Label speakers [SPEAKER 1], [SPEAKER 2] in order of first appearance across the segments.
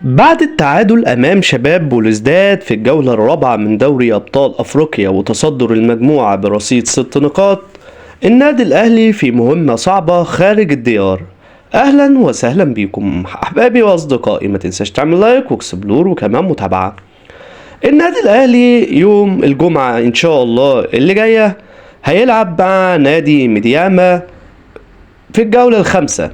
[SPEAKER 1] بعد التعادل أمام شباب بولوزداد في الجولة الرابعة من دوري أبطال أفريقيا وتصدر المجموعة برصيد 6 نقاط، النادي الأهلي في مهمة صعبة خارج الديار. أهلا وسهلا بيكم أحبابي وأصدقائي، ما تنساش تعمل لايك واكسبلور وكمان متابعة. النادي الأهلي يوم الجمعة إن شاء الله اللي جاية هيلعب مع نادي ميدياما في الجولة الخامسة.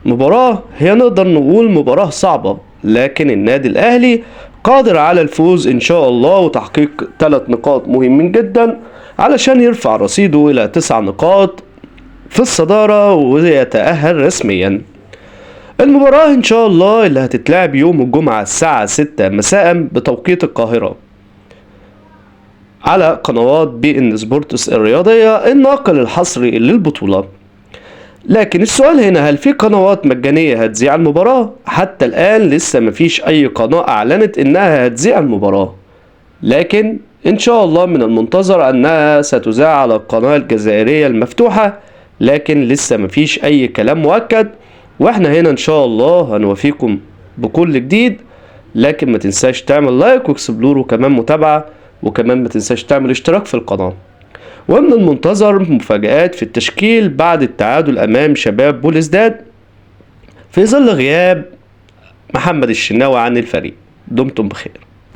[SPEAKER 1] مباراة هي نقدر نقول مباراة صعبة، لكن النادي الأهلي قادر على الفوز إن شاء الله وتحقيق 3 نقاط مهمين جدا علشان يرفع رصيده إلى 9 نقاط في الصدارة ويتأهل رسميا. المباراة إن شاء الله اللي هتتلعب يوم الجمعة الساعة 6 مساء بتوقيت القاهرة على قنوات بي إن سبورتس الرياضية الناقل الحصري للبطولة. لكن السؤال هنا، هل في قنوات مجانية هتذيع المباراة؟ حتى الآن لسه مفيش أي قناة أعلنت إنها هتذيع المباراة، لكن إن شاء الله من المنتظر أنها ستذاع على القناة الجزائرية المفتوحة، لكن لسه مفيش أي كلام مؤكد. وإحنا هنا إن شاء الله هنوافيكم بكل جديد، لكن ما تنساش تعمل لايك واكسبلور وكمان متابعة، وكمان ما تنساش تعمل اشتراك في القناة. ومن المنتظر مفاجآت في التشكيل بعد التعادل أمام شباب بولوزداد في ظل غياب محمد الشناوي عن الفريق. دمتم بخير.